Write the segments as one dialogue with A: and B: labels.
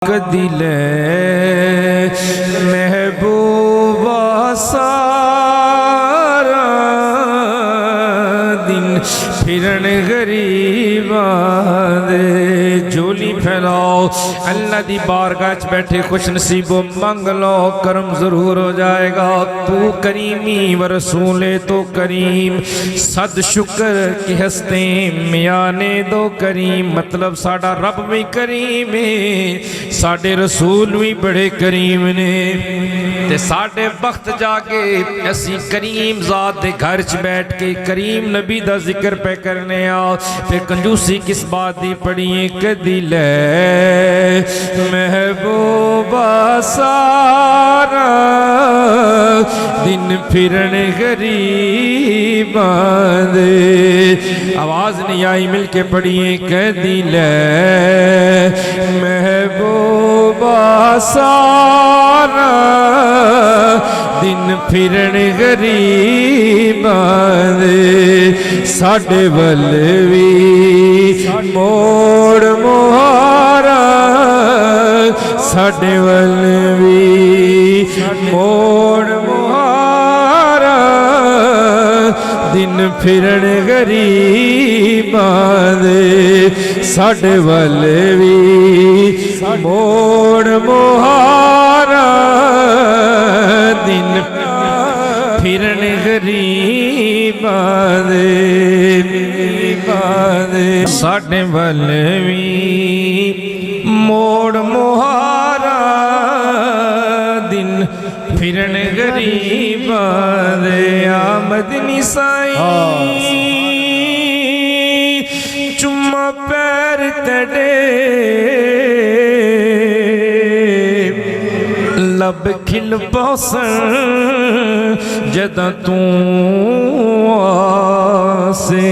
A: दिले महबूबा सारा दिन फिरन गरीबा दे झोली फैलाओ। अल्लाह दी बारगाह च बैठे खुश नसीबो मंग लो, करम जरूर हो जाएगा। तू करीमी व रसूले तो करीम, सद शुक्र कि हस्ते मियाने दो करीम। मतलब साडा रब भी करीम है, साडे रसूल भी बड़े करीम ने। ते साडे वक्त जाके असी करीम ज़ात दे घर च बैठ के करीम नबी दा जिक्र पे करने आओ। फिर कंजूसी किस बात दी पढ़िए कदी ले महबूबा सारा दिन फिरन गरीबां दे। आवाज नहीं आई, मिल के पढ़िए कदी ले महबूबा सारा दिन फिरन गरीबां दे। साडे वल वी मोड़ मुहारा, साडे वल वी मोड़ मुहारा दिन फिरन गरीबां दे। साडे वल वी मोड़ मुहारा दिन फिरन गरीबां दे। साडे वल वी मोड़ मुहारा दिन फिरन गरीबां दे। आमदनी साईं चुम्मा पैर तड़े लब खिल बौसन जदा तू आसे,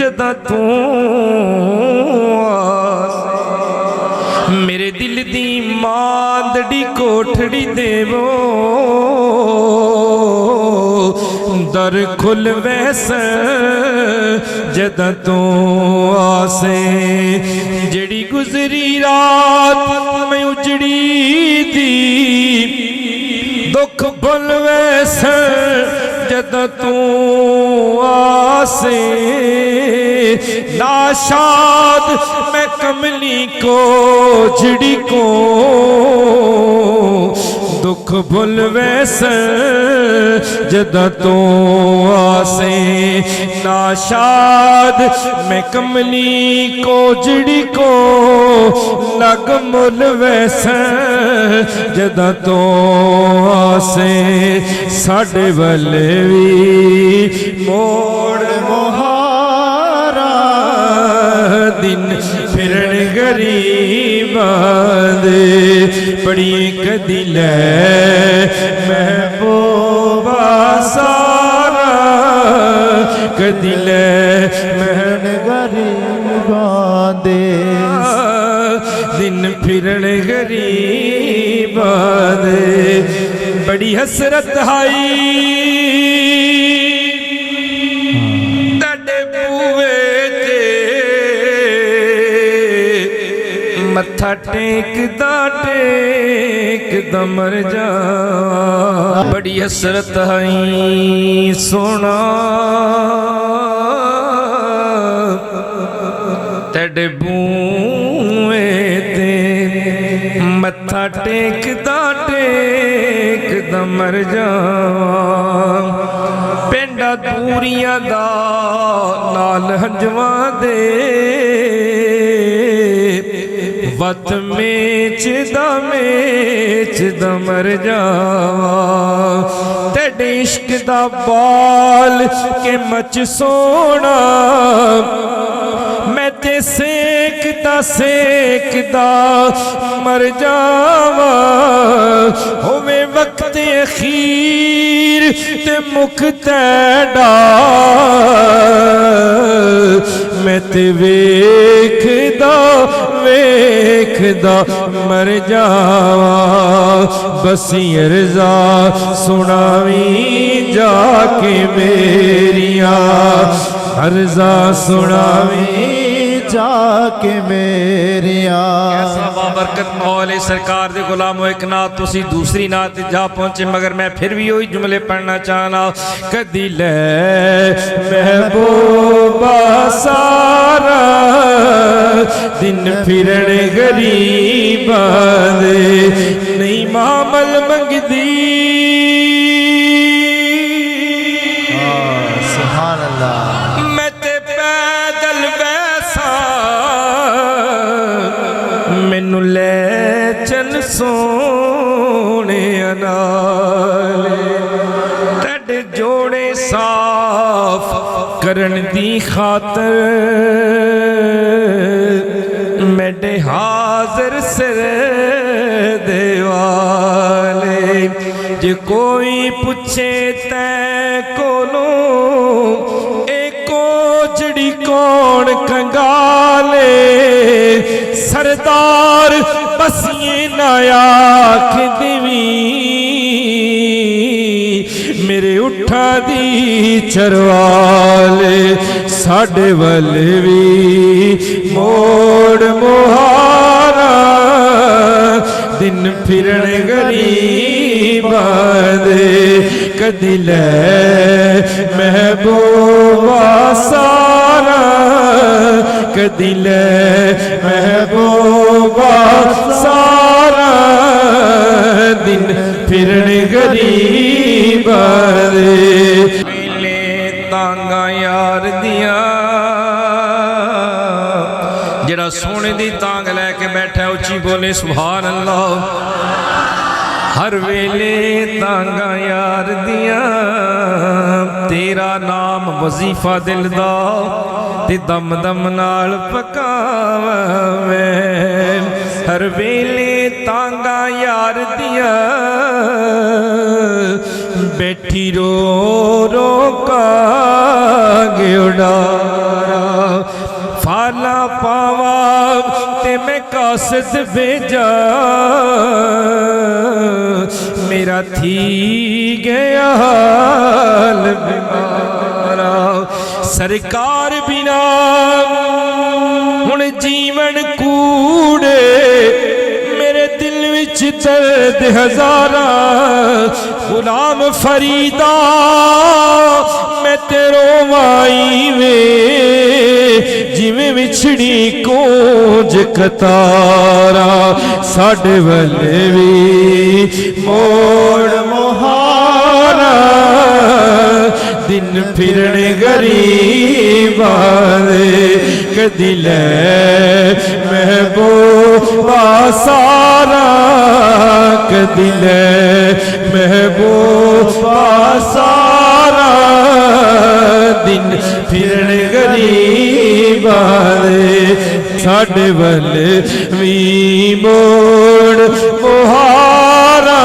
A: जदा तू आसे। मेरे दिल दी मांदड़ी कोठड़ी देवो दर खुल वैसे जदा तू आसे। जड़ी गुजरी रात में उजड़ी दी दुख भुल वैसे जदा तू आसे। नाशाद मैं कमली को जड़ी को दुख भुल वैसे जदा तू आसे। नाशाद मैं कमली को जड़ी को लग मुल वैसे जदा तू आसे। साडे वल वी मोड़ मुहारा दिन फिरन गरीबां दे। पढ़िए कदी ले महबूबा सारा कदी ले महन गरीबां दे। दिन फिरन गरीबां दे। बड़ी हसरत हाई तड़े बूवे ते मत्था टेकदा टेकदा मर जा। बड़ी हसरत हाई सोना तड़े बूवे ते मत्था टेकदा टेकदा मर जा। पिंडा दूरियां दा नाल हंजवां दे वत मेचदा मर जावा। तेरे इश्क दा बाल के मच सोना मैं ते सेकदा मर जावा। होवे वक्त अखीर ते मुख तेड़ा मैं ते वेखदा मर जावा। बसी अर्ज़ा सुनावी जाके मेरिया अर्ज़ा सुनावी
B: जाके मेरिया।
A: ऐसा बाबरकत मौले सरकार दे गुलामो एक नात तुसी दूसरी नात जा पहुंचे मगर मैं फिर भी वही जुमले पढ़ना चाहना। कदी ले महबूबा सारा दिन फिरन गरीबां दे नहीं मामल मंगदी।
B: सुभान अल्लाह।
A: मैं ते पैदल वैसा मैनू ले चल सोने नाले तेरे जोड़े साफ करन दी खातर मेरे हाजिर सिर देवाले। जे कोई पूछे तै कोलो एको जड़ी कौन कंगाले सरदार बसिए नाया देवी मेरे उठा दी चरवाले। साडे वल भी मोड़ मुहारा दिन फिरन गरीबां दे कदी ले महबूबा सारा कदी ले महबूबा सारा दिन फिरन गरीबां दे। मेले तांगा यार दिया जरा सोने दी तांग लैके बैठा उची बोले सुभान अल्लाह। हर वेले तांगा यार दिया तेरा नाम वजीफा दिल दा ते दम दम नाल पकावे। हर वेले तांगा यार दिया बैठी रो रो कागे उड़ारा। फाला पावा ते मैं कासद भेजा मेरा थी गया हाल बीमारा। सरकार बिना हुण जीवन कूड़े मेरे दिल विच दर्द हजारा। गुलाम फरीदा मैं तेरो माई वे जिवें विछड़ी कोंज कतारा। साडे वले भी मोड़ मुहारा दिन फिरन गरीबां दे कदी ले महबूबा सारा कदी ले महबूबा सारा दिन फिरन गरीबां दे। साडे वल भी मोड़ मुहारा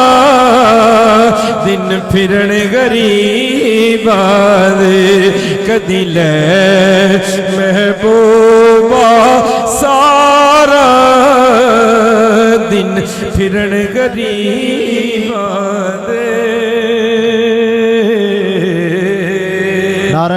A: दिन फिरन गरीबां दे कदी ले महबूबा सारा दिन फिरन गरीबां